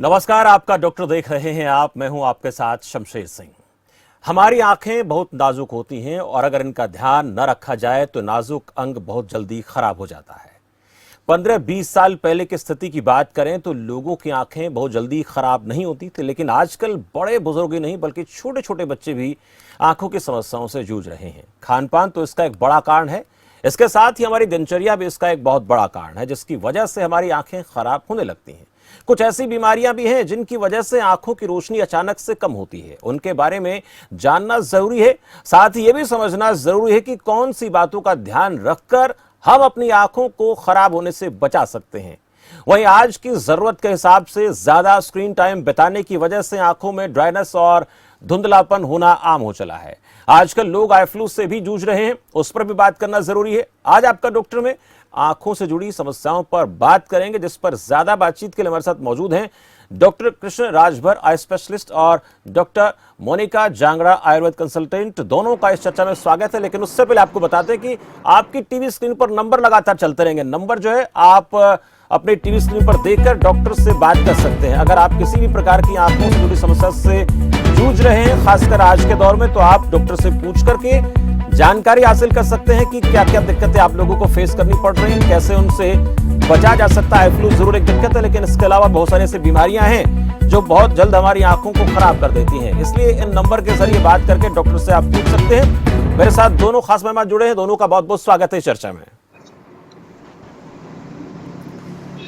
नमस्कार, आपका डॉक्टर देख रहे हैं आप। मैं हूं आपके साथ शमशेर सिंह। हमारी आंखें बहुत नाजुक होती हैं और अगर इनका ध्यान न रखा जाए तो नाजुक अंग बहुत जल्दी खराब हो जाता है। 15-20 साल पहले की स्थिति की बात करें तो लोगों की आंखें बहुत जल्दी खराब नहीं होती थी, लेकिन आजकल बड़े बुजुर्ग ही नहीं बल्कि छोटे छोटे बच्चे भी आंखों की समस्याओं से जूझ रहे हैं। खान पान तो इसका एक बड़ा कारण है, इसके साथ ही हमारी दिनचर्या भी इसका एक बहुत बड़ा कारण है, जिसकी वजह से हमारी आंखें खराब होने लगती हैं। कुछ ऐसी बीमारियां भी हैं जिनकी वजह से आंखों की रोशनी अचानक से कम होती है। उनके बारे में जानना जरूरी है, साथ ही यह भी समझना जरूरी है कि कौन सी बातों का ध्यान रखकर हम अपनी आंखों को खराब होने से बचा सकते हैं। वहीं आज की जरूरत के हिसाब से ज्यादा स्क्रीन टाइम बिताने की वजह से आंखों में ड्राइनेस और धुंधलापन होना आम हो चला है। आजकल लोग आई फ्लू से भी जूझ रहे हैं, उस पर भी बात करना जरूरी है। आज आपका डॉक्टर में आंखों से जुड़ी समस्याओं पर बात करेंगे, जिस पर ज्यादा बातचीत के लिए हमारे साथ मौजूद हैं doctor Krishna Rajbhar, eye specialist, और डॉक्टर मोनिका जांगड़ा, आयुर्वेद कंसल्टेंट। दोनों का इस चर्चा में स्वागत है। लेकिन उससे पहले आपको बताते हैं कि आपकी टीवी स्क्रीन पर नंबर लगातार चलते रहेंगे। नंबर जो है आप अपने टीवी स्क्रीन पर देखकर डॉक्टर से बात कर सकते हैं। अगर आप किसी भी प्रकार की आंखों से जुड़ी समस्या से जूझ रहे हैं, खासकर आज के दौर में, तो आप डॉक्टर से पूछ करके जानकारी हासिल कर सकते हैं कि क्या क्या दिक्कतें आप लोगों को फेस करनी पड़ रही हैं, कैसे उनसे बचा जा सकता है। फ्लू जरूर एक दिक्कत है, लेकिन इसके अलावा बहुत सारी ऐसी बीमारियां हैं जो बहुत जल्द हमारी आंखों को खराब कर देती हैं। इसलिए इन नंबर के जरिए बात करके डॉक्टर से आप पूछ सकते हैं। मेरे साथ दोनों खास मेहमान जुड़े हैं, दोनों का बहुत बहुत स्वागत है चर्चा में।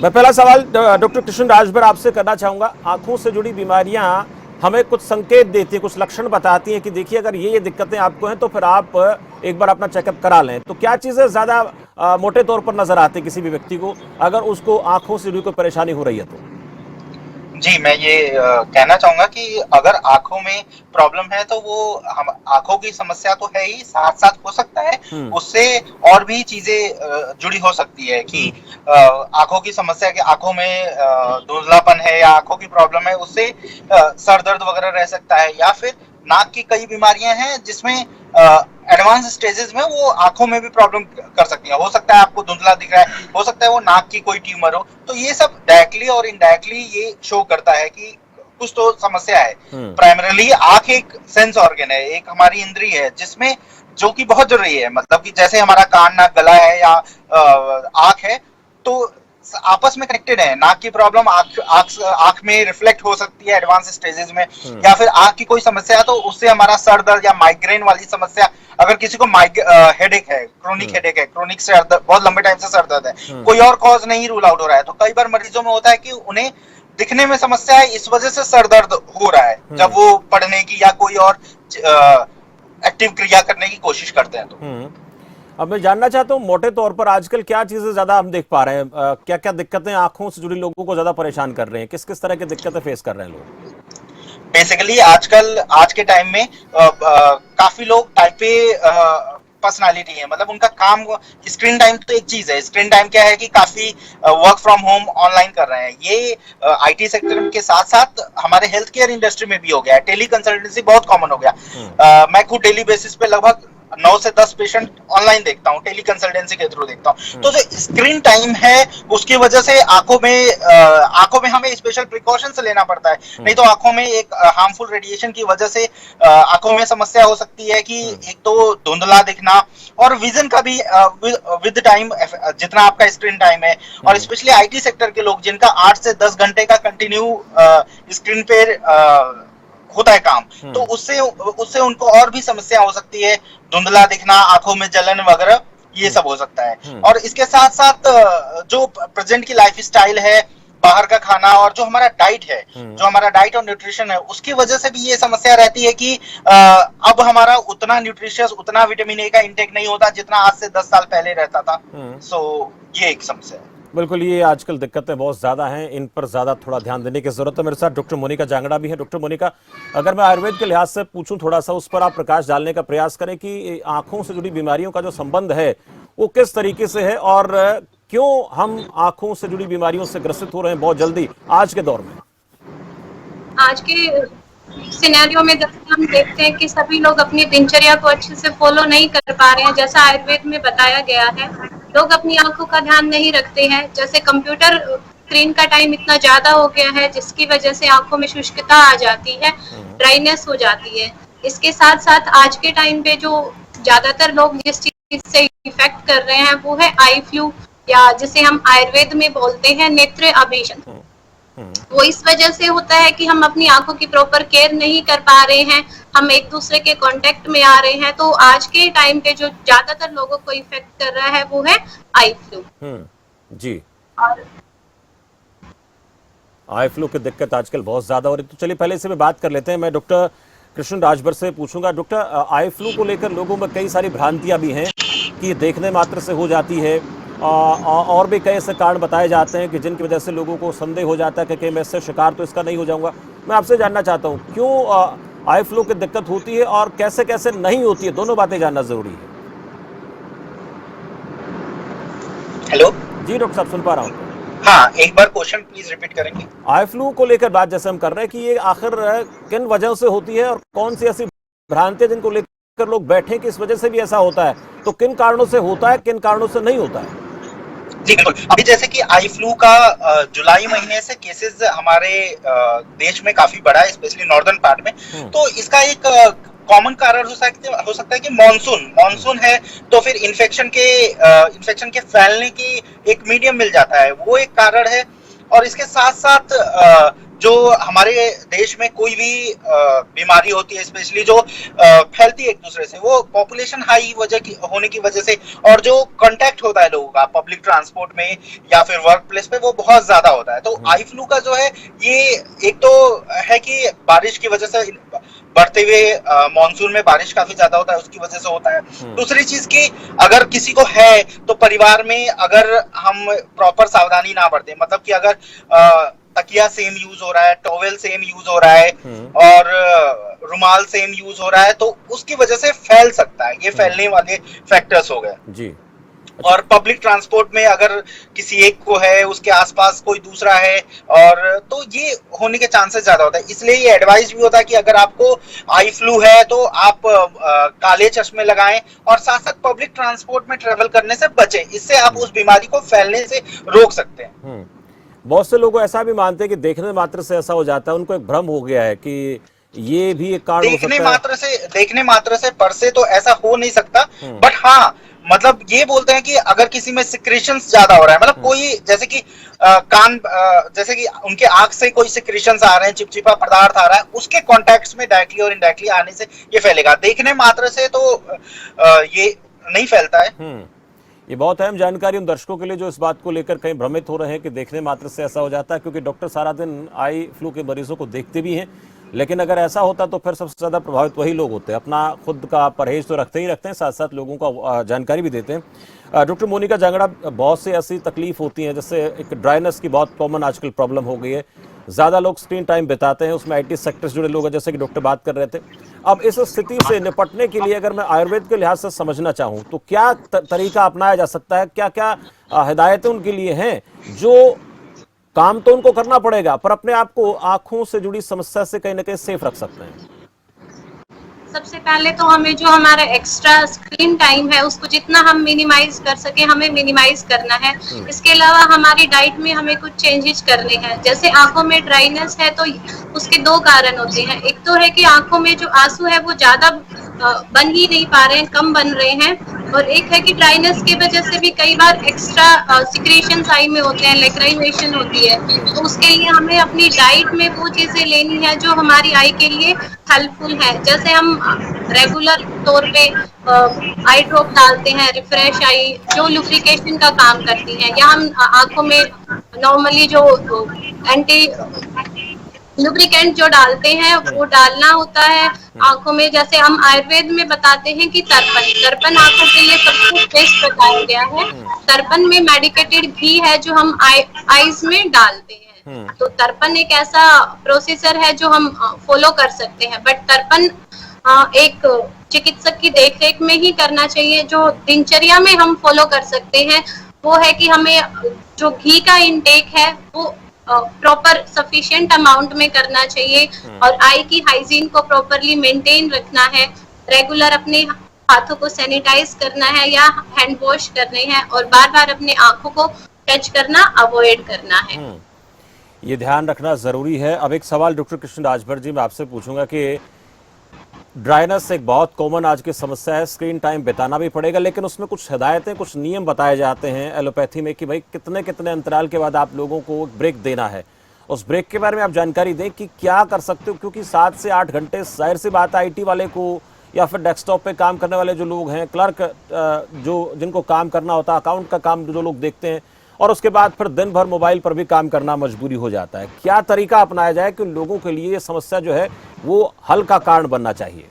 मैं पहला सवाल डॉक्टर कृष्ण राजभर आपसे करना चाहूंगा। आंखों से जुड़ी बीमारियां हमें कुछ संकेत देती है, कुछ लक्षण बताती हैं कि देखिए अगर ये दिक्कतें आपको हैं तो फिर आप एक बार अपना चेकअप करा लें। तो क्या चीजें ज्यादा मोटे तौर पर नजर आती है किसी भी व्यक्ति को अगर उसको आंखों से जुड़ी कोई परेशानी हो रही है तो? जी, मैं ये कहना चाहूंगा कि अगर आंखों में प्रॉब्लम है तो वो हम आंखों की समस्या तो है ही, साथ साथ हो सकता है उससे और भी चीजें जुड़ी हो सकती है कि आंखों की समस्या के आंखों में धुंधलापन है या आंखों की प्रॉब्लम है, उससे सर दर्द वगैरह रह सकता है, या फिर नाक की कई बीमारियां हैं जिसमें एडवांस स्टेजेस में वो आंखों में भी प्रॉब्लम कर सकती है। हो सकता है आपको धुंधला दिख रहा है, हो सकता है वो नाक की कोई ट्यूमर हो। तो ये सब डायरेक्टली और इनडायरेक्टली ये शो करता है कि कुछ तो समस्या है। प्राइमरीली आंख एक सेंस ऑर्गन है, एक हमारी इंद्रिय है जिसमें जो कि बहुत जरूरी है। मतलब कि जैसे हमारा कान, नाक, गला है या आंख है, तो आपस में कनेक्टेड है। नाक की प्रॉब्लम आंख में रिफ्लेक्ट हो सकती है एडवांस स्टेजेस में, या फिर आंख की कोई समस्या है तो उससे हमारा सर दर्द या माइग्रेन वाली समस्या, अगर किसी को हेडेक है, क्रोनिक हेडेक है, क्रोनिक सर दर्द, बहुत लंबे टाइम से सर दर्द है, कोई और कॉज नहीं रूल आउट हो रहा है, तो कई बार मरीजों में होता है कि उन्हें दिखने में समस्या है, इस वजह से सर दर्द हो रहा है जब वो पढ़ने की या कोई और एक्टिव क्रिया करने की कोशिश करते हैं। तो अब मैं जानना चाहता हूँ मोटे तौर पर आजकल क्या चीजें ज्यादा हम देख पा रहे हैं, क्या क्या दिक्कतें आंखों से जुड़ी लोगों को ज्यादा परेशान कर रहे हैं, किस किस तरह की दिक्कतें फेस कर रहे हैं लोग? बेसिकली आजकल आज के टाइम में काफी लोग टाइप ए पर्सनालिटी है। मतलब उनका काम, स्क्रीन टाइम तो एक चीज है, स्क्रीन टाइम क्या है कि काफी वर्क फ्रॉम होम ऑनलाइन कर रहे हैं। ये आईटी सेक्टर के साथ साथ हमारे हेल्थ केयर इंडस्ट्री में भी हो गया है। टेली कंसल्टेंसी बहुत कॉमन हो गया। मैं खुद डेली बेसिस पे लगभग 9 से 10 पेशेंट ऑनलाइन देखता हूँ, टेली कंसल्टेंसी के थ्रू देखता हूँ। तो जो स्क्रीन टाइम है उसकी वजह से आंखों में हमें स्पेशल प्रिकॉशंस लेना पड़ता है, नहीं तो आंखों में एक हार्मफुल रेडिएशन की वजह से आंखों में समस्या हो सकती है कि एक तो धुंधला दिखना, और विजन का भी विद टाइम जितना आपका स्क्रीन टाइम है, और स्पेशली आईटी सेक्टर के लोग जिनका 8 से 10 घंटे का कंटिन्यू स्क्रीन पे होता है काम, तो उससे उनको और भी समस्या हो सकती है, धुंधला दिखना, आंखों में जलन वगैरह, ये सब हो सकता है। और इसके साथ साथ जो प्रेजेंट की लाइफ स्टाइल है, बाहर का खाना, और जो हमारा डाइट है, जो हमारा डाइट और न्यूट्रिशन है, उसकी वजह से भी ये समस्या रहती है कि अब हमारा उतना न्यूट्रिशियस, उतना विटामिन ए का इंटेक नहीं होता जितना आज से 10 साल पहले रहता था। सो ये एक समस्या है। बिल्कुल, ये आजकल दिक्कतें बहुत ज्यादा हैं, इन पर ज्यादा थोड़ा ध्यान देने की जरूरत है। मेरे साथ डॉक्टर मोनिका जांगड़ा भी है। डॉक्टर मोनिका, अगर मैं आयुर्वेद के लिहाज से पूछूं, थोड़ा सा उस पर आप प्रकाश डालने का प्रयास करें कि आंखों से जुड़ी बीमारियों का जो संबंध है वो किस तरीके से है और क्यों हम आंखों से जुड़ी बीमारियों से ग्रसित हो रहे हैं बहुत जल्दी आज के दौर में? आज के सिनेरियो में जैसे हम देखते हैं कि सभी लोग अपनी दिनचर्या को अच्छे से फॉलो नहीं कर पा रहे हैं। जैसा आयुर्वेद में बताया गया है, लोग अपनी आंखों का ध्यान नहीं रखते हैं। जैसे कंप्यूटर स्क्रीन का टाइम इतना ज्यादा हो गया है जिसकी वजह से आंखों में शुष्कता आ जाती है, ड्राइनेस हो जाती है। इसके साथ साथ आज के टाइम पे जो ज्यादातर लोग जिस चीज से इफेक्ट कर रहे हैं वो है आई फ्लू, या जिसे हम आयुर्वेद में बोलते हैं नेत्र आभीषण। वो इस वजह से होता है कि हम अपनी आंखों की प्रॉपर केयर नहीं कर पा रहे हैं, हम एक दूसरे के कांटेक्ट में आ रहे हैं। तो आज के टाइम पे जो ज्यादातर लोगों को इफेक्ट कर रहा है वो है आई फ्लू। जी, और आई फ्लू की दिक्कत आजकल बहुत ज्यादा हो रही है। तो चलिए पहले से भी बात कर लेते हैं। मैं डॉक्टर कृष्ण राजभर से पूछूंगा, डॉक्टर आई फ्लू को लेकर लोगों में कई सारी भ्रांतियां भी हैं कि देखने मात्र से हो जाती है, और भी कई ऐसे कारण बताए जाते हैं कि जिनकी वजह से लोगों को संदेह हो जाता है कि कहीं मैं इससे शिकार तो इसका नहीं हो जाऊंगा। मैं आपसे जानना चाहता हूं क्यों आई फ्लू की दिक्कत होती है और कैसे कैसे नहीं होती है, दोनों बातें जानना जरूरी है। हेलो जी डॉक्टर साहब, सुन पा रहा हूँ। हाँ, एक बार क्वेश्चन प्लीज रिपीट करेंगे। आई फ्लू को लेकर बात जैसे हम कर रहे हैं कि ये आखिर किन वजहों से होती है और कौन सी ऐसी भ्रांतियां जिनको लेकर लोग बैठे कि इस वजह से भी ऐसा होता है, तो किन कारणों से होता है, किन कारणों से नहीं होता है। जी बिल्कुल, अभी जैसे कि आई फ्लू का जुलाई महीने से केसेस हमारे देश में काफी बढ़ा है, स्पेशली नॉर्दर्न पार्ट में। तो इसका एक कॉमन कारण हो सकता है कि मॉनसून है, तो फिर इन्फेक्शन के फैलने की एक मीडियम मिल जाता है, वो एक कारण है। और इसके साथ साथ जो हमारे देश में कोई भी बीमारी होती है, स्पेशली जो फैलती है एक दूसरे से, वो पॉपुलेशन हाई होने की वजह से, और जो कांटेक्ट होता है लोगों का पब्लिक ट्रांसपोर्ट में या फिर वर्क प्लेस पे, वो बहुत ज्यादा होता है। तो आई फ्लू का जो है, ये एक तो है कि बारिश की वजह से, बढ़ते हुए मॉनसून में बारिश काफी ज्यादा होता है, उसकी वजह से होता है। दूसरी चीज की, अगर किसी को है तो परिवार में अगर हम प्रॉपर सावधानी ना बरतें, मतलब कि अगर तकिया सेम यूज हो रहा है, टॉवेल सेम यूज हो रहा है और रुमाल सेम यूज हो रहा है, तो उसकी वजह से फैल सकता है। ये फैलने वाले फैक्टर्स हो गए जी। और पब्लिक ट्रांसपोर्ट में अगर किसी एक को है, उसके आसपास कोई दूसरा है, और तो ये होने के चांसेस ज्यादा होता है। इसलिए ये एडवाइस भी होता है कि अगर आपको आई फ्लू है तो आप काले चश्मे लगाएं और साथ साथ पब्लिक ट्रांसपोर्ट में ट्रेवल करने से बचें। इससे आप उस बीमारी को फैलने से रोक सकते हैं। बहुत से लोग ऐसा भी मानते हैं कि देखने मात्र से ऐसा हो जाता है, उनको एक भ्रम हो गया है कि ये भी एक कारण हो सकता है। देखने मात्र से पर से तो ऐसा हो नहीं सकता, बट हाँ, मतलब ये बोलते हैं कि अगर किसी में सिक्रेशंस ज्यादा हो रहा है, मतलब कोई जैसे कि जैसे कि उनके आंख से कोई सिक्रेशंस आ रहे हैं, चिपचिपा पदार्थ आ रहा है, उसके कॉन्टेक्ट में डायरेक्टली और इनडायरेक्टली आने से ये फैलेगा। देखने मात्र से तो ये नहीं फैलता है। ये बहुत अहम जानकारी उन दर्शकों के लिए जो इस बात को लेकर कहीं भ्रमित हो रहे हैं कि देखने मात्र से ऐसा हो जाता है, क्योंकि डॉक्टर सारा दिन आई फ्लू के मरीजों को देखते भी हैं, लेकिन अगर ऐसा होता तो फिर सबसे ज्यादा प्रभावित वही लोग होते हैं। अपना खुद का परहेज तो रखते हैं, साथ साथ लोगों का जानकारी भी देते हैं। डॉक्टर मोनिका जांगड़ा, बहुत सी ऐसी तकलीफ होती हैं, जैसे एक ड्राइनेस की बहुत कॉमन आजकल प्रॉब्लम हो गई है, ज्यादा लोग स्क्रीन टाइम बिताते हैं, उसमें IT सेक्टर से जुड़े लोग हैं, जैसे कि डॉक्टर बात कर रहे थे। अब इस स्थिति से निपटने के लिए अगर मैं आयुर्वेद के लिहाज से समझना चाहूँ तो क्या तरीका अपनाया जा सकता है, क्या क्या हिदायतें उनके लिए हैं? जो काम तो उनको करना पड़ेगा पर अपने आप को आंखों से जुड़ी समस्या से कहीं ना कहीं सेफ रख सकते हैं। सबसे पहले तो हमें जो हमारा एक्स्ट्रा स्क्रीन टाइम है उसको जितना हम मिनिमाइज कर सके हमें मिनिमाइज करना है। इसके अलावा हमारी डाइट में हमें कुछ चेंजेस करने हैं। जैसे आंखों में ड्राइनेस है तो उसके दो कारण होते हैं। एक तो है कि आंखों में जो आंसू है वो ज्यादा बन ही नहीं पा रहे हैं, कम बन रहे हैं, और एक है कि ड्राइनेस की वजह से भी कई बार एक्स्ट्रा सिक्रेशंस आई में होते हैं, लैक्राइमेशन होती है। तो उसके लिए हमें अपनी डाइट में वो चीजें लेनी है जो हमारी आई के लिए हेल्पफुल है। जैसे हम रेगुलर तौर पे आई ड्रॉप डालते हैं, रिफ्रेश आई जो लुब्रिकेशन का काम करती हैं, या हम आंखों में नॉर्मली जो एंटी लुब्रिकेंट जो डालते हैं वो डालना होता है आंखों में। जैसे हम आयुर्वेद में बताते हैं कि तर्पण आंखों के लिए सबसे बेस्ट बताया गया है। तर्पण में मेडिकेटेड घी है जो हम आईज में डालते हैं। तो तर्पण एक ऐसा प्रोसीजर है जो हम फॉलो कर सकते हैं, बट तर्पण एक चिकित्सक की देखरेख में ही करना चाहिए। जो दिनचर्या में हम फॉलो कर सकते हैं वो है कि हमें जो घी का इंटेक है वो प्रॉपर सफिशिएंट अमाउंट में करना चाहिए, और आई की हाइजीन को प्रॉपरली मेंटेन रखना है। रेगुलर अपने हाथों को सैनिटाइज करना है या हैंड वॉश करने हैं, और बार बार अपने आंखों को टच करना अवॉइड करना है। ये ध्यान रखना जरूरी है। अब एक सवाल डॉक्टर कृष्ण राजभर जी मैं आपसे पूछूंगा कि ड्राइनेस एक बहुत कॉमन आज की समस्या है, स्क्रीन टाइम बिताना भी पड़ेगा, लेकिन उसमें कुछ हिदायतें, कुछ नियम बताए जाते हैं एलोपैथी में कि भाई कितने कितने अंतराल के बाद आप लोगों को ब्रेक देना है। उस ब्रेक के बारे में आप जानकारी दें कि क्या कर सकते हो, क्योंकि 7 से 8 घंटे जाहिर सी बात है आईटी वाले को या फिर डेस्कटॉप पे काम करने वाले जो लोग हैं, क्लर्क जो जिनको काम करना होता है, अकाउंट का काम जो लोग देखते हैं, और उसके बाद फिर दिन भर मोबाइल पर भी काम करना मजबूरी हो जाता है। क्या तरीका अपनाया जाए कि लोगों के लिए ये समस्या जो है वो हल का कारण बनना चाहिए?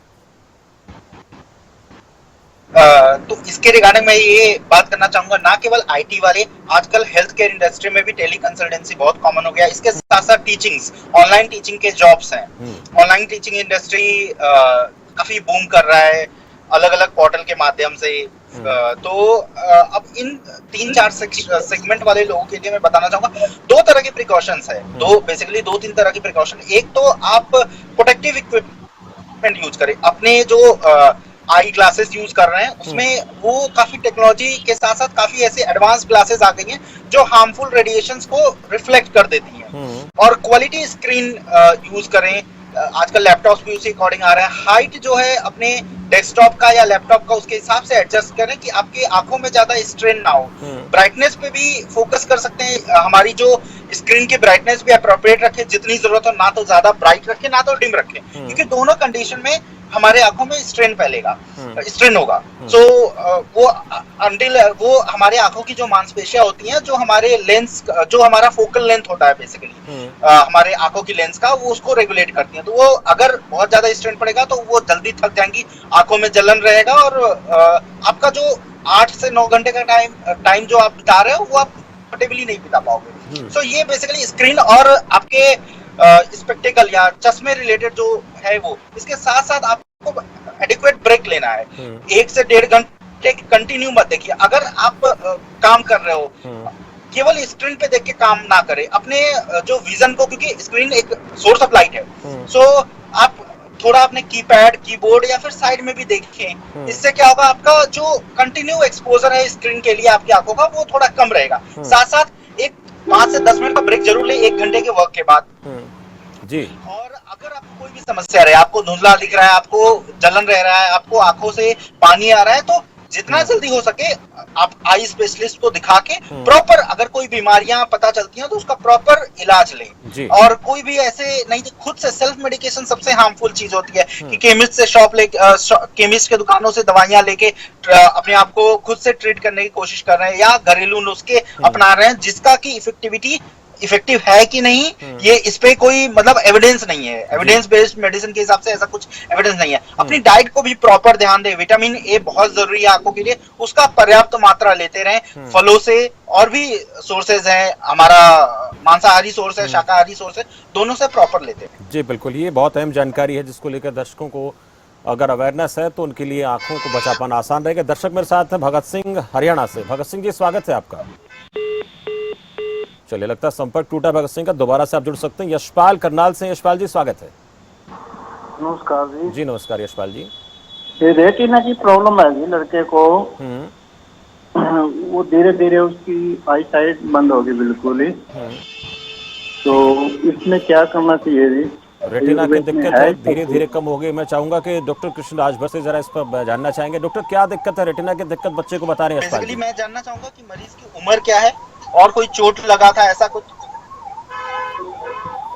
तो इसके रिगार्डिंग मैं ये बात करना चाहूंगा, ना केवल आईटी वाले, आजकल हेल्थ केयर इंडस्ट्री में भी टेली कंसल्टेंसी बहुत कॉमन हो गया। इसके साथ साथ टीचिंग्स, ऑनलाइन टीचिंग के जॉब्स हैं। ऑनलाइन टीचिंग इंडस्ट्री काफी बूम कर रहा है अलग अलग पोर्टल के माध्यम से। तो अब इन 3-4 सेगमेंट वाले लोगों के लिए मैं बताना चाहूंगा 2 तरह के प्रिकॉशंस है। बेसिकली 2-3 तरह की प्रिकॉशन। एक तो आप प्रोटेक्टिव इक्विपमेंट यूज करें। अपने जो आई ग्लासेस यूज कर रहे हैं उसमें वो काफी टेक्नोलॉजी के साथ साथ काफी ऐसे एडवांस ग्लासेस आ गई हैं जो हार्मफुल रेडिएशंस को रिफ्लेक्ट कर देती हैं। और क्वालिटी स्क्रीन यूज करें। आजकल लैपटॉप्स भी उसी अकॉर्डिंग आ रहे हैं। हाइट जो है अपने डेस्कटॉप का या लैपटॉप का उसके हिसाब से एडजस्ट करें कि आपकी आंखों में ज्यादा स्ट्रेन ना हो। ब्राइटनेस पे भी फोकस कर सकते हैं। हमारी जो स्क्रीन की ब्राइटनेस भी अप्रोप्रिएट रखें, जितनी जरूरत हो, ना तो ज्यादा ब्राइट रखें ना तो डिम रखें, क्योंकि दोनों कंडीशन में हमारे आंखों में स्ट्रेन फैलेगा, स्ट्रेन होगा। सो वो अंटिल वो हमारे आंखों की जो मांसपेशियां होती हैं, जो हमारे लेंस, जो हमारा फोकल लेंथ होता है बेसिकली हमारे आंखों की लेंस का, वो उसको रेगुलेट करती हैं। तो वो अगर बहुत ज्यादा स्ट्रेन पड़ेगा तो वो जल्दी थक जाएंगी, आंखों में जलन रहेगा, और आपका जो 8 से 9 घंटे का टाइम जो आप बिता रहे हो वो आप कंफर्टेबली नहीं बिता पाओगे। सो ये बेसिकली स्क्रीन और आपके स्पेक्टिकल या चश्मे रिलेटेड जो है वो। इसके साथ साथ आपको एडिक्वेट ब्रेक लेना है। 1 से 1.5 घंटे कंटिन्यू मत देखिए। अगर आप काम कर रहे हो, केवल स्क्रीन पे देख के काम ना करें। अपने जो विजन को, क्योंकि स्क्रीन एक सोर्स ऑफ लाइट है, सो आप थोड़ा अपने कीपैड, कीबोर्ड या फिर साइड में भी देखें। इससे क्या होगा, आपका जो कंटिन्यू एक्सपोजर है स्क्रीन के लिए आपकी आंखों का, वो थोड़ा कम रहेगा। साथ साथ एक 5 से 10 मिनट का ब्रेक जरूर ले 1 घंटे के वर्क के बाद जी। और अगर आपको कोई भी समस्या रहे, आपको धुंधला दिख रहा है, आपको जलन रह रहा है, आपको आंखों से पानी आ रहा है, तो जितना जल्दी हो सके आप आई स्पेशलिस्ट को दिखा के प्रॉपर, अगर कोई बीमारियां पता चलती हैं तो उसका प्रॉपर इलाज लें। और कोई भी ऐसे नहीं, खुद से सेल्फ मेडिकेशन सबसे हार्मफुल चीज होती है कि केमिस्ट से केमिस्ट के दुकानों से दवाइयां लेके अपने आप को खुद से ट्रीट करने की कोशिश कर रहे हैं, या घरेलू नुस्खे अपना रहे हैं जिसका की इफेक्टिव है कि नहीं, ये इस पे कोई मतलब एविडेंस नहीं है। एविडेंस बेस्ड मेडिसिन के हिसाब से ऐसा कुछ एविडेंस नहीं है। अपनी डाइट को भी प्रॉपर ध्यान दें। विटामिन ए बहुत जरूरी है आंखों के लिए, उसका पर्याप्त मात्रा लेते रहें। फलों से और भी सोर्सेज हैं, हमारा मांसाहारी सोर्स है, शाकाहारी सोर्स है, दोनों से प्रॉपर लेते हैं। जी बिल्कुल, ये बहुत अहम जानकारी है जिसको लेकर दर्शकों को अगर अवेयरनेस है तो उनके लिए आंखों को बचा पाना आसान रहेगा। दर्शक मेरे साथ है भगत सिंह हरियाणा से। भगत सिंह जी, स्वागत है आपका। चलिए, लगता है संपर्क टूटा भगत सिंह का। दोबारा से आप जुड़ सकते हैं। यशपाल करनाल से। यशपाल जी, स्वागत है। नमस्कार जी। जी नमस्कार यशपाल जी। ये रेटिना की प्रॉब्लम है जी लड़के को। वो धीरे धीरे उसकी आई साइट बंद होगी बिल्कुल ही। तो इसमें क्या करना चाहिए जी? रेटिना की दिक्कत है, धीरे धीरे कम हो गई। मैं चाहूंगा कि डॉक्टर कृष्ण राजभर से जरा इस पर जानना चाहेंगे। डॉक्टर, क्या दिक्कत है? रेटिना की दिक्कत बच्चे को बता रहे हैं यशपाल जी। मैं जानना चाहूंगा कि मरीज की उम्र क्या है और कोई चोट लगा था ऐसा कुछ?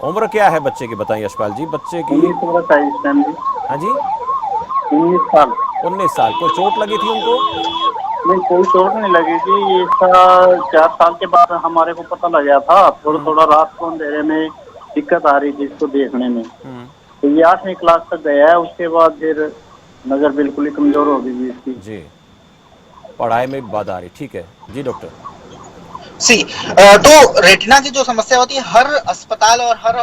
उम्र क्या है बच्चे की, बताइए यशपाल जी। बच्चे की 19 साल। हाँ जी, 19 साल। 19 साल। कोई चोट लगी थी उनको? नहीं, कोई चोट नहीं लगी थी। ये 4 साल के बाद हमारे को पता लगा था। थोड़ा रात को अंधेरे में दिक्कत आ रही थी इसको देखने में। तो ये 8वीं क्लास तक गया है, उसके बाद फिर नजर बिल्कुल ही कमजोर हो गई इसकी। जी, पढ़ाई में बाधा आ रही। ठीक है जी डॉक्टर। तो रेटिना की जो समस्या होती है, हर अस्पताल और हर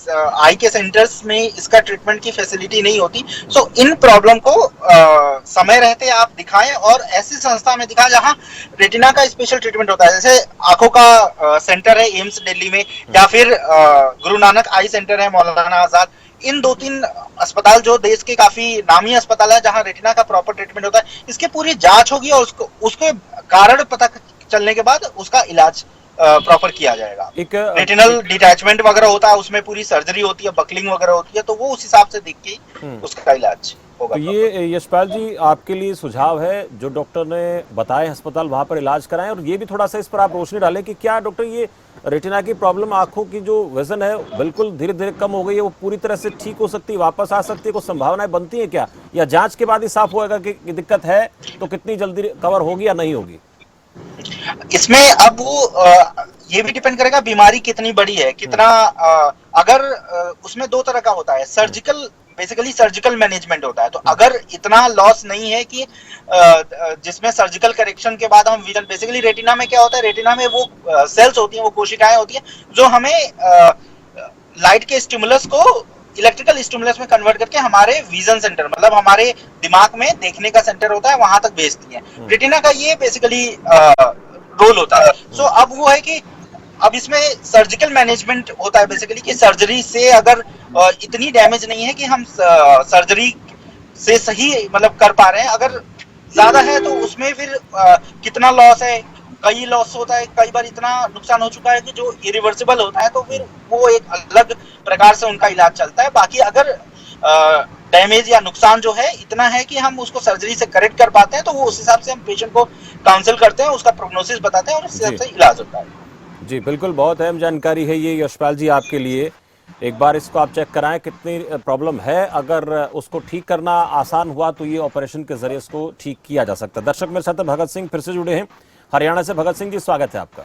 आई के सेंटर्स में इसका ट्रीटमेंट की फैसिलिटी नहीं होती। सो इन प्रॉब्लम को समय रहते आप दिखाएं और ऐसी संस्था में दिखाएं जहां रेटिना का स्पेशल ट्रीटमेंट होता है। जैसे आंखों का सेंटर है एम्स दिल्ली में, या फिर गुरु नानक आई सेंटर है मौलाना आजाद। इन 2-3 अस्पताल जो देश के काफी नामी अस्पताल है जहां रेटिना का प्रॉपर ट्रीटमेंट होता है। इसकी पूरी जांच होगी और उसके कारण पता चलने के बाद उसका इलाज प्रॉपर किया जाएगा। एक रेटिनल डिटैचमेंट वगैरह होता है, उसमें पूरी सर्जरी होती है, बकलिंग वगैरह होती है, तो वो उस हिसाब से देख के उसका इलाज होगा। तो ये यशपाल जी आपके लिए सुझाव है, जो डॉक्टर ने बताए अस्पताल वहां पर इलाज कराएं। और ये भी थोड़ा सा इस पर आप रोशनी डालें कि क्या डॉक्टर ये रेटिना की प्रॉब्लम, आंखों की जो विजन है बिल्कुल धीरे धीरे कम हो गई है, वो पूरी तरह से ठीक हो सकती है, वापस आ सकती है, कुछ संभावनाएं बनती है क्या, या जांच के बाद ही साफ होगा कि दिक्कत है तो कितनी जल्दी कवर होगी या नहीं होगी? इसमें अब वो ये भी डिपेंड करेगा बीमारी कितनी बड़ी है, कितना अगर उसमें दो तरह का होता है, सर्जिकल, बेसिकली सर्जिकल मैनेजमेंट होता है। तो अगर इतना लॉस नहीं है कि जिसमें सर्जिकल करेक्शन के बाद हम विजन, बेसिकली रेटिना में क्या होता है, रेटिना में वो सेल्स होती हैं, वो कोशिकाएं होती हैं जो हमें लाइट के स्टिमुलस को इलेक्ट्रिकल स्टिमुलस में कन्वर्ट करके हमारे विजन सेंटर, मतलब हमारे दिमाग में देखने का सेंटर होता है, वहां तक भेजती है। रेटिना का ये बेसिकली रोल होता है। सो अब वो है कि अब इसमें सर्जिकल मैनेजमेंट होता है बेसिकली, कि सर्जरी से अगर इतनी डैमेज नहीं है कि हम सर्जरी से सही मतलब कर पा रहे हैं, अगर ज्यादा है तो उसमें फिर कितना लॉस है, कई लॉस होता है, कई बार इतना नुकसान हो चुका है कि जो इरिवर्सिबल होता है, तो फिर वो एक अलग प्रकार से उनका इलाज चलता है। बाकी अगर डैमेज या नुकसान जो है इतना है कि हम उसको सर्जरी से करेक्ट कर पाते हैं, तो वो उस हिसाब से हम पेशेंट को काउंसिल करते हैं, उसका प्रोग्नोसिस बताते हैं और उस हिसाब से इलाज होता है। जी बिल्कुल, बहुत अहम जानकारी है ये यशपाल जी आपके लिए। एक बार इसको आप चेक कराएं कितनी प्रॉब्लम है, अगर उसको ठीक करना आसान हुआ तो ये ऑपरेशन के जरिए इसको ठीक किया जा सकता है। दर्शक मेरे साथ भगत सिंह फिर से जुड़े हैं हरियाणा से। भगत सिंह जी स्वागत है आपका।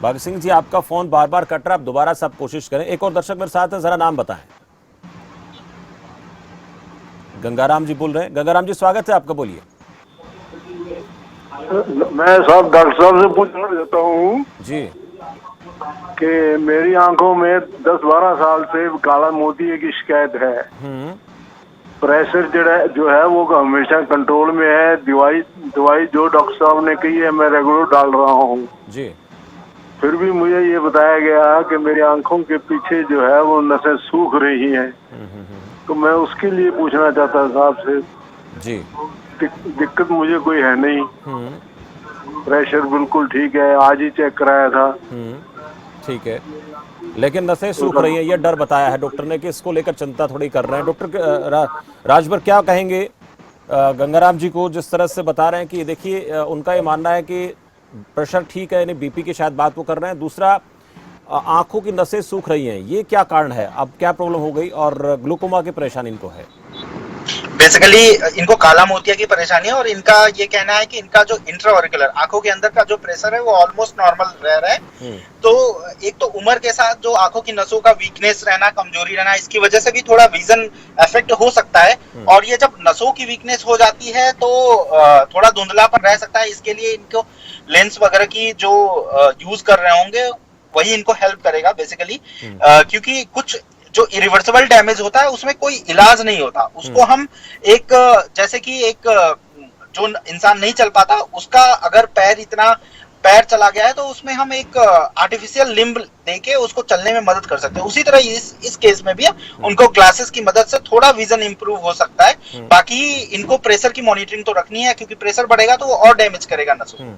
भगत सिंह जी आपका फोन बार बार कट रहा है, आप दोबारा से आप कोशिश करें। एक और दर्शक मेरे साथ है, जरा नाम बताएं। गंगाराम जी बोल रहे हैं। गंगाराम जी स्वागत है आपका, बोलिए। मैं साहब डॉक्टर साहब से पूछना चाहता हूँ जी कि मेरी आंखों में 10-12 साल से काला मोतिये की शिकायत है। प्रेशर जो है वो हमेशा कंट्रोल में है। दवाई जो डॉक्टर साहब ने कही है मैं रेगुलर डाल रहा हूँ जी। फिर भी मुझे ये बताया गया कि मेरी आंखों के पीछे जो है वो नसें सूख रही हैं। तो मैं उसके लिए पूछना चाहता साहब से जी। दिक्कत मुझे कोई है नहीं, प्रेशर बिल्कुल ठीक है, आज ही चेक कराया था। ठीक है, लेकिन नसें सूख रही हैं, ये डर बताया है डॉक्टर ने कि इसको लेकर चिंता थोड़ी कर रहे हैं। डॉक्टर राजभर क्या कहेंगे गंगाराम जी को, जिस तरह से बता रहे हैं कि देखिए उनका ये मानना है कि प्रेशर ठीक है, यानी बीपी की शायद बात वो कर रहे हैं। दूसरा, आंखों की नसें सूख रही हैं, ये क्या कारण है, अब क्या प्रॉब्लम हो गई, और ग्लूकोमा की परेशानी इनको है? बेसिकली इनको काला मोतिया की परेशानी है और इनका ये कहना है कि इनका जो इंट्राऑरिकुलर आंखों के अंदर का जो प्रेशर है वो ऑलमोस्ट नॉर्मल रह रहा है। तो एक तो उम्र के साथ जो आंखों की नसों का वीकनेस रहना, कमजोरी रहना, इसकी वजह से भी थोड़ा विजन इफेक्ट हो सकता है। और ये जब नसों की वीकनेस हो जाती है तो थोड़ा धुंधलापन रह सकता है। इसके लिए इनको लेंस वगैरह की जो यूज कर रहे होंगे वही इनको हेल्प करेगा बेसिकली, क्योंकि कुछ जो इरिवर्सिबल डैमेज होता है उसमें कोई इलाज नहीं होता। उसको हम एक, जैसे कि एक जो इंसान नहीं चल पाता उसका अगर पैर चला गया है तो उसमें हम एक आर्टिफिशियल लिम्ब देके उसको चलने में मदद कर सकते हैं। उसी तरह इस केस में भी उनको ग्लासेस की मदद से थोड़ा विजन इंप्रूव हो सकता है। बाकी इनको प्रेशर की मॉनिटरिंग तो रखनी है, क्योंकि प्रेशर बढ़ेगा तो वो और डैमेज करेगा नसों।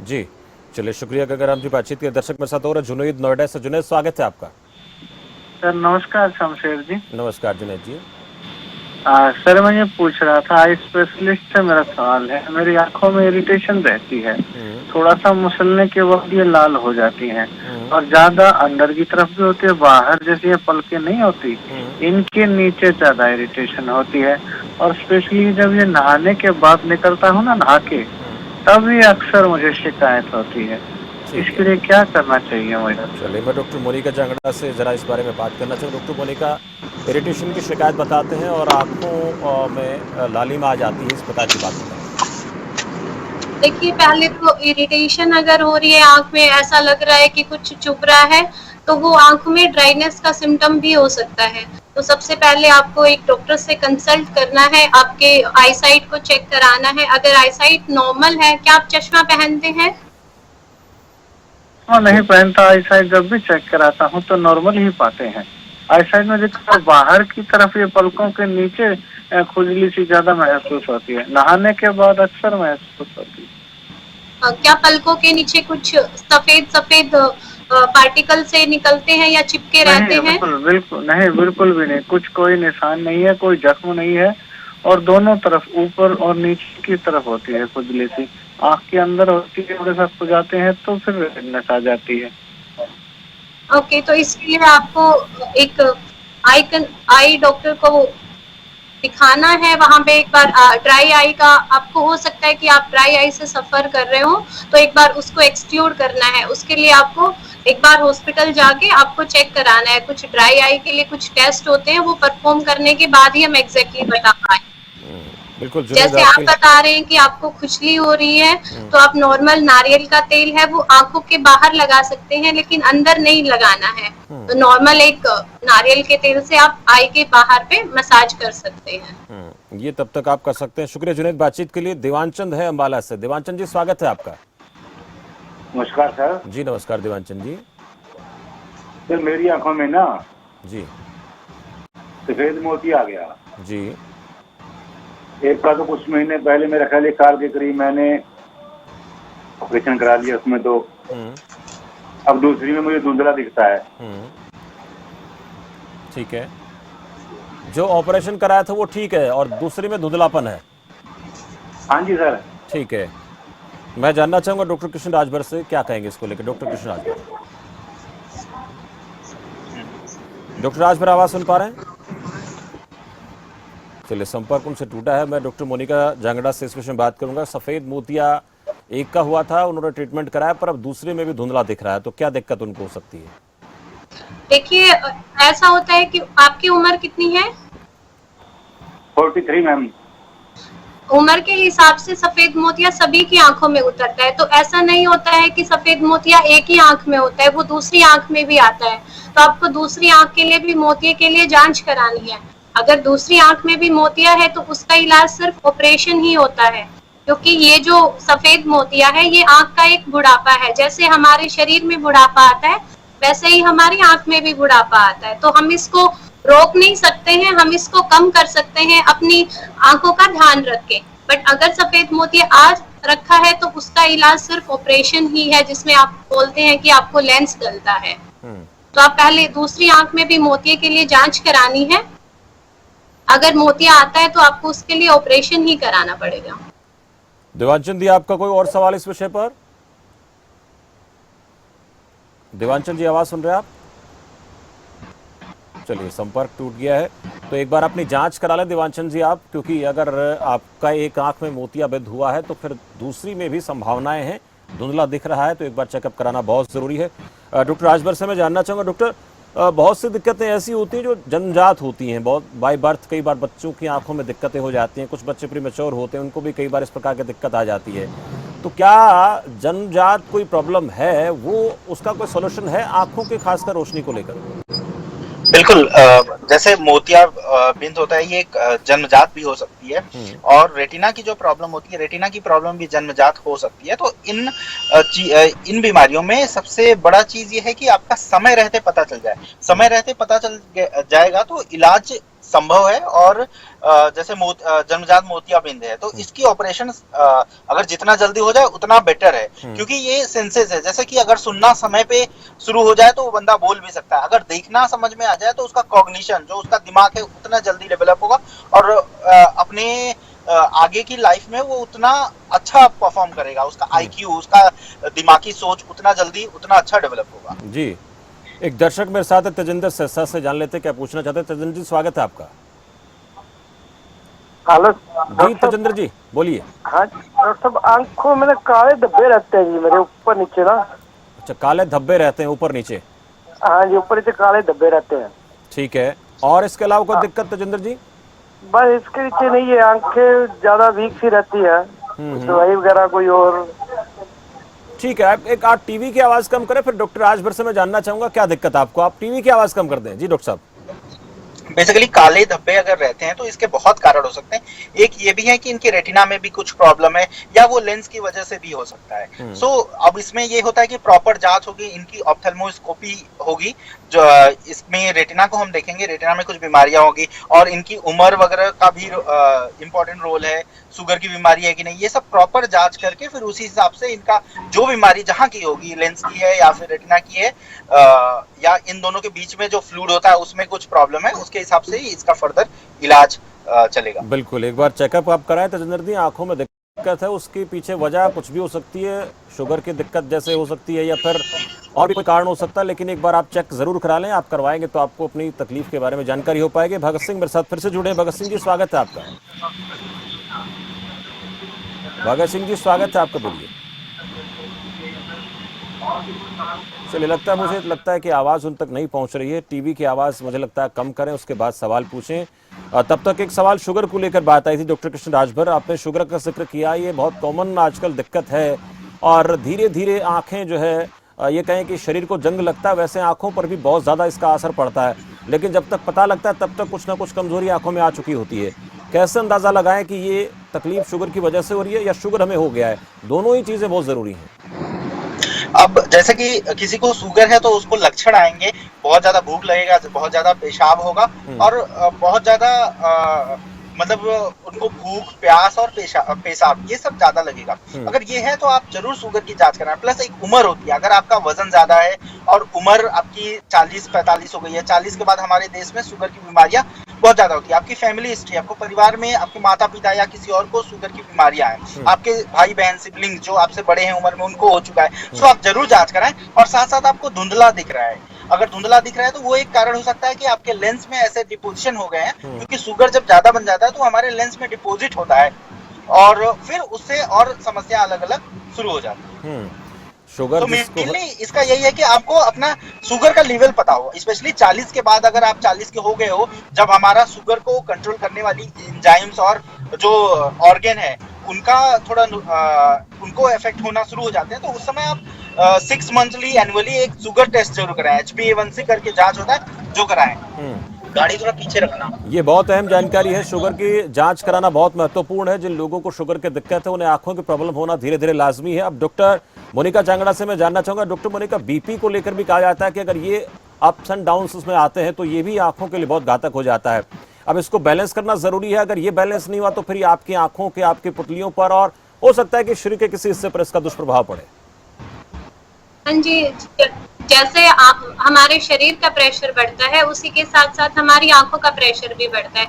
जी चलिए, शुक्रिया गंगाराम जी बातचीत के। दर्शक मेरे साथ और जुनैद नोएडा से। जुनैद स्वागत है आपका। सर नमस्कार शमशेर जी। नमस्कार जुनैद जी। सर मैं ये पूछ रहा था, आई स्पेशलिस्ट से मेरा सवाल है। मेरी आंखों में इरिटेशन रहती है, थोड़ा सा मुसलने के वक्त ये लाल हो जाती हैं और ज्यादा अंदर की तरफ भी होती है, बाहर जैसी ये पलकें नहीं होती, इनके नीचे ज्यादा इरिटेशन होती है। और स्पेशली जब ये नहाने के बाद निकलता हूँ ना नहा के, तब ये अक्सर मुझे शिकायत होती है। इसके लिए क्या करना चाहिए मुझे? चलिए, मैं डॉक्टर मोनिका जांगड़ा से जरा इस बारे में बात करना चाहूँ। डॉक्टर मोनिका, इरिटेशन की शिकायत बताते हैं और आंखों में लालिमा आ जाती है, इस प्रकार की बात बताएं। देखिए, पहले तो इरिटेशन अगर हो रही है, आंख में ऐसा लग रहा है कि कुछ चुभ रहा है, तो वो आंख में ड्राइनेस का सिम्टम भी हो सकता है। तो सबसे पहले आपको एक डॉक्टर से कंसल्ट करना है, आपके आई साइट को चेक कराना है। अगर आई साइट नॉर्मल है, क्या आप चश्मा पहनते हैं? नहीं पहनता। आई साइड जब भी चेक कराता हूँ तो नॉर्मल ही पाते हैं। आई साइड में देखो बाहर की तरफ ये पलकों के नीचे खुजली सी ज्यादा महसूस होती है, नहाने के बाद अक्सर महसूस होती है। क्या पलकों के नीचे कुछ सफेद सफेद पार्टिकल से निकलते हैं या चिपके रहते नहीं, हैं? बिल्कुल बिल्कुल नहीं, बिल्कुल भी नहीं, कुछ कोई निशान नहीं है, कोई जख्म नहीं है। और दोनों तरफ, ऊपर और नीचे की तरफ होती है खुजली सी। आँख के अंदर होती है, थोड़े सा खुजाते हैं तो फिर रेडनेस आ जाती है। ओके, तो इसके लिए आपको एक आई डॉक्टर को दिखाना है। वहां पे एक बार ड्राई आई का, आपको हो सकता है कि आप ड्राई आई से सफर कर रहे हो, तो एक बार उसको एक्सक्लूड करना है। उसके लिए आपको एक बार हॉस्पिटल जाके आपको चेक कराना है। कुछ ड्राई आई के लिए कुछ टेस्ट होते हैं, वो परफॉर्म करने के बाद ही हम एग्जैक्टली बता पाए। बिल्कुल जुनैद, जैसे आप बता रहे हैं कि आपको खुजली हो रही है, तो आप नॉर्मल नारियल का तेल है वो आंखों के बाहर लगा सकते हैं, लेकिन अंदर नहीं लगाना है। तो नॉर्मल एक नारियल के तेल से आप आई के बाहर पे मसाज कर सकते हैं। ये तब तक आप कर सकते हैं। शुक्रिया जुनैद बातचीत के लिए। देवानचंद है अंबाला से। देवानचंद जी, स्वागत है आपका। नमस्कार सर। जी नमस्कार देवानचंद जी। सर मेरी आंखों में ना जी सफेद मोती आ गया। जी एक का तो कुछ महीने पहले, मेरा ख्याल 1 साल के करीब मैंने ऑपरेशन करा लिया उसमें, तो अब दूसरी में मुझे धुंधला दिखता है। ठीक है, जो ऑपरेशन कराया था वो ठीक है और दूसरी में धुंधलापन है। हाँ जी सर। ठीक है, मैं जानना चाहूंगा डॉक्टर कृष्ण राजभर से, क्या कहेंगे इसको लेकर। डॉक्टर कृष्ण राजभर, डॉक्टर राजभर आवाज सुन पा रहे हैं? चलिए, संपर्क उनसे टूटा है। मैं डॉक्टर मोनिका जांगड़ा से इस विषय में बात करूंगा। सफेद मोतिया एक का हुआ था, उन्होंने ट्रीटमेंट कराया, पर अब दूसरे में भी धुंधला दिख रहा है, तो क्या दिक्कत उनको हो सकती है? देखिए, ऐसा होता है कि आपकी उम्र कितनी है? 43 मैम। उम्र के हिसाब से सफेद मोतिया सभी की आंखों में उतरता है। तो ऐसा नहीं होता है कि सफेद मोतिया एक ही आंख में होता है, वो दूसरी आंख में भी आता है। तो आपको दूसरी आंख के लिए भी मोतिया के लिए जांच करानी है। अगर दूसरी आंख में भी मोतिया है तो उसका इलाज सिर्फ ऑपरेशन ही होता है, क्योंकि ये जो सफेद मोतिया है ये आंख का एक बुढ़ापा है। जैसे हमारे शरीर में बुढ़ापा आता है, वैसे ही हमारी आंख में भी बुढ़ापा आता है। तो हम इसको रोक नहीं सकते हैं, हम इसको कम कर सकते हैं अपनी आंखों का ध्यान रख के। बट अगर सफेद मोतिया आज रखा है तो उसका इलाज सिर्फ ऑपरेशन ही है, जिसमें आप बोलते हैं कि आपको लेंस डलता है। तो आप पहले दूसरी आंख में भी मोतिये के लिए जांच करानी है। अगर मोतिया आता है तो आपको उसके लिए ऑपरेशन ही कराना पड़ेगा। देवानचंद जी, आपका कोई और सवाल इस विषय पर? देवानचंद जी, आवाज सुन रहे हैं आप? चलिए, संपर्क टूट गया है, तो एक बार अपनी जांच करा लें देवानचंद जी आप, क्योंकि अगर आपका एक आंख में मोतियाबिंद हुआ है तो फिर दूसरी में भी संभावनाएं हैं। धुंधला दिख रहा है तो एक बार चेकअप कराना बहुत जरूरी है। डॉक्टर राजभर से मैं जानना चाहूंगा, डॉक्टर, बहुत सी दिक्कतें ऐसी होती हैं जो जन्मजात होती हैं, बहुत बाय बर्थ। कई बार बच्चों की आंखों में दिक्कतें हो जाती हैं, कुछ बच्चे प्रीमेच्योर होते हैं, उनको भी कई बार इस प्रकार की दिक्कत आ जाती है। तो क्या जन्मजात कोई प्रॉब्लम है, वो उसका कोई सोल्यूशन है आंखों की खासकर रोशनी को लेकर? बिल्कुल, जैसे मोतिया बिंद होता है, ये एक जन्मजात भी हो सकती है, और रेटिना की जो प्रॉब्लम होती है, रेटिना की प्रॉब्लम भी जन्मजात हो सकती है। तो इन बीमारियों में सबसे बड़ा चीज ये है कि आपका समय रहते पता चल जाए। समय रहते पता चल जाएगा तो इलाज संभव है। और जैसे जन्मजात मोतियाबिंद है तो इसकी ऑपरेशन अगर जितना जल्दी हो जाए उतना बेटर है, क्योंकि ये सेंसेस है। जैसे कि अगर सुनना समय पे शुरू हो जाए तो वो बंदा बोल भी सकता है, अगर देखना समझ में आ जाए तो उसका कॉग्निशन, जो उसका दिमाग है, उतना जल्दी डेवलप होगा और अपने आगे की लाइफ में वो उतना अच्छा परफॉर्म करेगा। उसका IQ, उसका दिमागी सोच उतना जल्दी, उतना अच्छा डेवलप होगा। जी, एक दर्शक मेरे साथ है, तेजिंदर सिरसा से, जान लेते क्या पूछना चाहते हैं। तेजिंदर जी, स्वागत है आपका। हेलो जी तेजिंदर जी, बोलिए। हाँ डॉक्टर साहब, आंखों में काले धब्बे रहते हैं जी मेरे ऊपर नीचे ना। अच्छा, काले धब्बे रहते हैं ऊपर नीचे? हाँ जी, ऊपर नीचे काले धब्बे रहते हैं। ठीक है, और इसके अलावा कोई दिक्कत तेजिंदर जी? बस इसके नीचे नहीं है, आंखें ज्यादा वीक सी रहती है, दवाई वगैरह कोई और। ठीक है, आप टीवी की आवाज कम करें, फिर डॉक्टर राजभर से मैं जानना चाहूंगा क्या दिक्कत है आपको। आप टीवी की आवाज कम कर दें। जी डॉक्टर साहब। बेसिकली काले धब्बे अगर रहते हैं तो इसके बहुत कारण हो सकते हैं। एक ये भी है कि इनके रेटिना में भी कुछ प्रॉब्लम है, या वो लेंस की वजह से भी हो सकता है। सो अब इसमें ये होता है कि प्रॉपर जांच होगी, इनकी ऑप्थेल्मोस्कोपी होगी, जो इसमें रेटिना को हम देखेंगे, रेटिना में कुछ बीमारियां होगी और इनकी उम्र वगैरह का भी इम्पोर्टेंट रोल है, शुगर की बीमारी है कि नहीं, ये सब प्रॉपर जांच करके फिर उसी हिसाब से इनका जो बीमारी जहां की होगी, लेंस की है या फिर रेटिना की है, या इन दोनों के बीच में जो फ्लूइड होता है उसमें कुछ प्रॉब्लम है, उसके हिसाब से ही इसका फर्दर इलाज चलेगा। बिल्कुल, एक बार चेकअप आप कराएं तजिंदर जी। आंखों में दिक्कत है, उसके पीछे वजह कुछ भी हो सकती है, शुगर की दिक्कत जैसे हो सकती है या फिर और भी कोई कारण हो सकता है, लेकिन एक बार आप चेक जरूर करा लें। आप करवाएंगे तो आपको अपनी तकलीफ के बारे में जानकारी हो पाएगी। भगत सिंह मेरे साथ फिर से जुड़े। भगत सिंह जी स्वागत है आपका। भगत सिंह जी स्वागत है आपका, बोलिए। चलिए, मुझे लगता है कि आवाज़ उन तक नहीं पहुंच रही है। टीवी की आवाज़ मुझे लगता है कम करें, उसके बाद सवाल पूछें। तब तक एक सवाल शुगर को लेकर बात आई थी। डॉक्टर कृष्ण राजभर, आपने शुगर का जिक्र किया, ये बहुत कॉमन आजकल दिक्कत है और धीरे धीरे आंखें जो है, ये कहें कि शरीर को जंग लगता है, वैसे आंखों पर भी बहुत ज़्यादा इसका असर पड़ता है, लेकिन जब तक पता लगता है तब तक कुछ ना कुछ कमजोरी आंखों में आ चुकी होती है। कैसे अंदाज़ा लगाएं कि ये तकलीफ शुगर की वजह से हो रही है या शुगर हमें हो गया है? दोनों ही चीज़ें बहुत ज़रूरी हैं। अब जैसे कि किसी को शुगर है तो उसको लक्षण आएंगे, बहुत ज्यादा भूख लगेगा, बहुत ज्यादा पेशाब होगा और बहुत ज्यादा मतलब उनको भूख, प्यास और पेशाब ये सब ज्यादा लगेगा। अगर ये है तो आप जरूर शुगर की जांच कराएं। प्लस एक उम्र होती है, अगर आपका वजन ज्यादा है और उम्र आपकी 40-45 हो गई है, 40 के बाद हमारे देश में शुगर की बीमारियां बहुत ज्यादा होती है। आपकी फैमिली हिस्ट्री, आपको परिवार में आपके माता पिता या किसी और को शुगर की बीमारियां हैं, आपके भाई बहन सिबलिंग जो आपसे बड़े हैं उम्र में उनको हो चुका है, तो आप जरूर जांच कराएं। और साथ साथ आपको धुंधला दिख रहा है, अगर धुंधला दिख रहा है तो वो एक कारण हो सकता है कि आपके लेंस में ऐसे डिपोजिशन हो गए हैं, क्योंकि शुगर जब ज्यादा बन जाता है तो हमारे लेंस में डिपोजिट होता है और फिर उससे और समस्या अलग अलग शुरू हो जाती है। शुगर तो मेनली इसका यही है कि आपको अपना शुगर का लेवल पता हो, स्पेशली 40 के बाद। अगर आप 40 के हो गए हो, जब हमारा शुगर को कंट्रोल करने वाली एंजाइम्स और जो ऑर्गन है उनका थोड़ा उनको इफेक्ट होना शुरू हो जाते हैं, तो उस समय आप 6 मंथली एनुअली एक शुगर टेस्ट जरूर कराएं। HbA1c करके जांच होता है, जो कराएं। गाड़ी थोड़ा पीछे रखना। ये बहुत अहम जानकारी है। शुगर की जांच कराना बहुत महत्वपूर्ण है। जिन लोगों को शुगर की दिक्कत है उन्हें आंखों की प्रॉब्लम होना धीरे धीरे लाजमी है। अब डॉक्टर मोनिका चांगड़ा से मैं जानना चाहूंगा, डॉक्टर मोनिका, बीपी को लेकर भी कहा जाता है कि अगर ये अप्स एंड डाउन्स उसमें आते हैं तो ये भी आंखों के लिए बहुत घातक हो जाता है। अब इसको बैलेंस करना जरूरी है। अगर ये बैलेंस नहीं हुआ तो फिर आपकी आंखों के, आपकी पुतलियों पर और हो सकता है कि शरीर के किसी हिस्से पर इसका दुष्प्रभाव पड़े। हाँ जी, जैसे हमारे शरीर का प्रेशर बढ़ता है उसी के साथ साथ हमारी आंखों का प्रेशर भी बढ़ता है।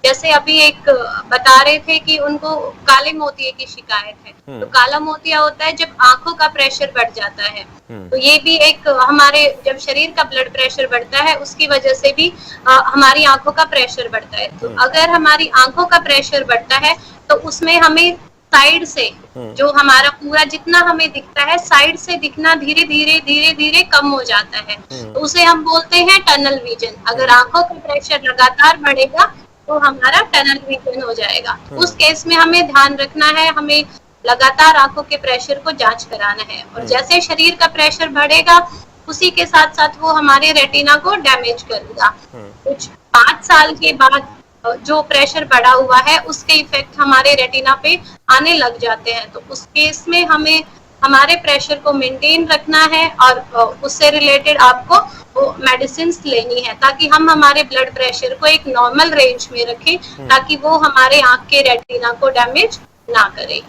जैसे अभी एक बता रहे थे कि उनको काले मोतिये की शिकायत है, तो काला मोतिया होता है जब आंखों का प्रेशर बढ़ जाता है। तो ये भी एक हमारे जब शरीर का ब्लड प्रेशर बढ़ता है उसकी वजह से भी हमारी आंखों का प्रेशर बढ़ता है। तो अगर हमारी आंखों का प्रेशर बढ़ता है तो उसमें हमें साइड से जो हमारा पूरा जितना हमें दिखता है, साइड से दिखना धीरे धीरे कम हो जाता है। तो उसे हम बोलते हैं टनल विजन। अगर आंखों का प्रेशर लगातार बढ़ेगा तो हमारा टनल विजन हो जाएगा। उस केस में हमें ध्यान रखना है, हमें लगातार आंखों के प्रेशर को जांच कराना है। और जैसे शरीर का प्रेशर बढ़ेगा उसी के साथ साथ वो हमारे रेटिना को डैमेज करेगा। कुछ 5 साल के बाद जो प्रेशर बढ़ा हुआ है उसके इफेक्ट हमारे रेटिना पे आने लग जाते हैं। तो उस केस में हमें हमारे प्रेशर को मेंटेन रखना है और उससे रिलेटेड आपको मेडिसिन लेनी है ताकि हम हमारे ब्लड प्रेशर को एक नॉर्मल रेंज में रखें, ताकि वो हमारे आंख के रेटिना को डैमेज ना करे।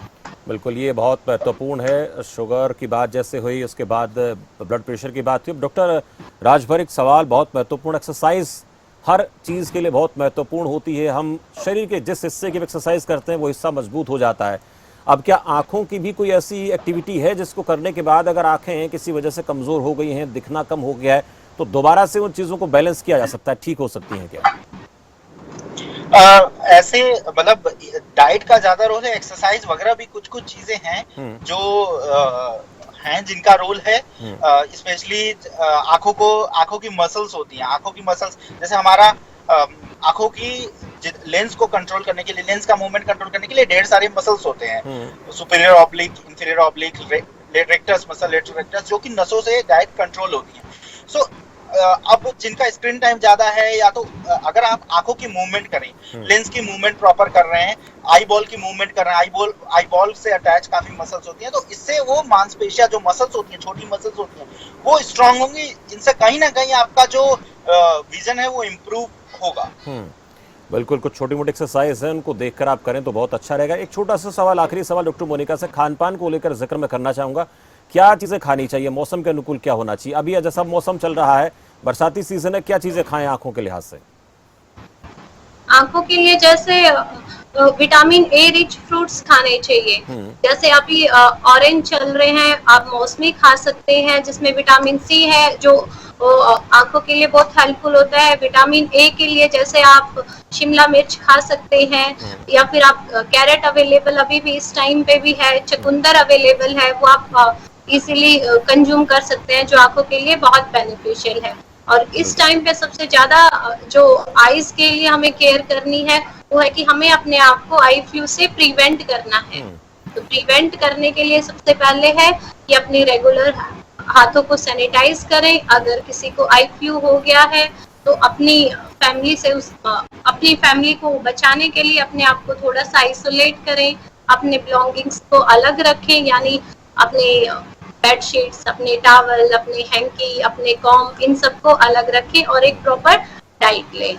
बिल्कुल, ये बहुत महत्वपूर्ण है। शुगर की बात जैसे हुई, उसके बाद ब्लड प्रेशर की बात हुई। डॉक्टर राजभर, एक सवाल बहुत महत्वपूर्ण, एक्सरसाइज हर चीज़ के लिए बहुत महत्वपूर्ण होती है। हम शरीर के जिस हिस्से की एक्सरसाइज करते हैं वो हिस्सा मजबूत हो जाता है। अब क्या आंखों की भी कोई ऐसी एक्टिविटी है जिसको करने के बाद अगर आंखें किसी वजह से कमज़ोर हो गई हैं, दिखना कम हो गया है, तो दोबारा से उन चीज़ों को बैलेंस किया जा सकता है, ठीक हो सकती हैं क्या? ऐसे मतलब डाइट का ज्यादा रोल है, एक्सरसाइज वगैरह भी कुछ चीजें हैं जो हैं जिनका रोल है। स्पेशली आंखों की मसल्स होती हैं। आंखों की मसल्स जैसे हमारा आंखों की लेंस को कंट्रोल करने के लिए, लेंस का मूवमेंट कंट्रोल करने के लिए ढेर सारे मसल्स होते हैं। Superior oblique, inferior oblique, rectus muscle, lateral rectus, जो कि नसों से डायरेक्ट कंट्रोल होती है। सो अब जिनका स्क्रीन टाइम ज्यादा है, या तो अगर आप आंखों की मूवमेंट करें, लेंस की मूवमेंट प्रॉपर कर रहे हैं, आई बॉल की मूवमेंट कर रहे हैं, आई बॉल से अटैच काफी मसल्स होती हैं, तो इससे वो मांसपेशियां जो मसल्स होती हैं, छोटी मसल्स होती हैं, वो स्ट्रांग होंगी। इनसे कहीं ना कहीं आपका जो विजन है वो इम्प्रूव होगा। बिल्कुल, कुछ छोटी मोटी एक्सरसाइज है, उनको देखकर आप करें तो बहुत अच्छा रहेगा। एक छोटा सा सवाल, आखिरी सवाल डॉक्टर मोनिका से, खान पान को लेकर जिक्र मैं करना चाहूंगा। क्या चीजें खानी चाहिए, मौसम के अनुकूल क्या होना चाहिए? अभी जैसा मौसम चल रहा है, बरसाती सीजन है, क्या चीजें खाएं आंखों के लिहाज से? आंखों के लिए जैसे विटामिन ए रिच फ्रूट्स खाने चाहिए। जैसे अभी ऑरेंज चल रहे हैं, आप मौसमी खा सकते हैं जिसमें विटामिन सी है, जो आंखों के लिए बहुत हेल्पफुल होता है। विटामिन ए के लिए जैसे आप शिमला मिर्च खा सकते हैं, या फिर आप कैरेट अवेलेबल अभी भी इस टाइम पे भी है, चुकंदर अवेलेबल है, वो आप इजीली कंज्यूम कर सकते हैं, जो आंखों के लिए बहुत बेनिफिशियल है। और इस टाइम पे सबसे ज्यादा जो आईज के लिए हमें केयर करनी है, वो है कि हमें अपने आप को आई फ्लू से प्रिवेंट करना है। तो प्रिवेंट करने के लिए सबसे पहले है कि अपनी रेगुलर हाथों को सैनिटाइज करें। अगर किसी को आई फ्लू हो गया है तो अपनी फैमिली को बचाने के लिए अपने आप को थोड़ा सा आइसोलेट करें, अपने बिलोंगिंग्स को अलग रखें, यानी अपने बेडशीट्स, अपने टॉवल, अपने हैंकी, अपने कॉम्ब, इन सबको अलग रखें और एक प्रॉपर डाइट लें।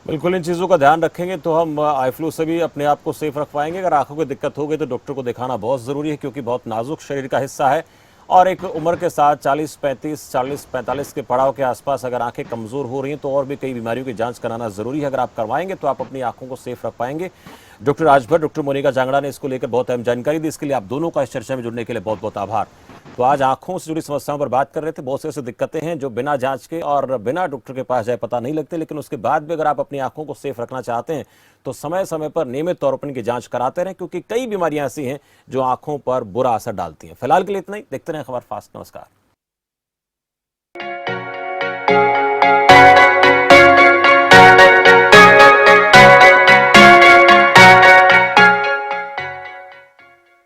बिल्कुल, इन चीज़ों का ध्यान रखेंगे तो हम आई फ्लू से भी अपने आप को सेफ रख पाएंगे। अगर आंखों की दिक्कत हो गई तो डॉक्टर को दिखाना बहुत ज़रूरी है, क्योंकि बहुत नाजुक शरीर का हिस्सा है। और एक उम्र के साथ 40-45 के पड़ाव के आसपास अगर आंखें कमज़ोर हो रही हैं तो और भी कई बीमारियों की जांच कराना ज़रूरी है। अगर आप करवाएंगे तो आप अपनी आंखों को सेफ रख पाएंगे। डॉक्टर राजभर, डॉक्टर मोनिका जांगड़ा ने इसको लेकर बहुत अहम जानकारी दी। इसके लिए आप दोनों का इस चर्चा में जुड़ने के लिए बहुत बहुत आभार। तो आज आंखों से जुड़ी समस्याओं पर बात कर रहे थे। बहुत से ऐसी दिक्कतें हैं जो बिना जांच के और बिना डॉक्टर के पास जाए पता नहीं लगते, लेकिन उसके बाद भी अगर आप अपनी आंखों को सेफ रखना चाहते हैं तो समय समय पर नियमित तौर पर इनकी जांच कराते रहें, क्योंकि कई बीमारियां ऐसी हैं जो आंखों पर बुरा असर डालती हैं। फिलहाल के लिए इतना ही। देखते रहें खबर फास्ट। नमस्कार।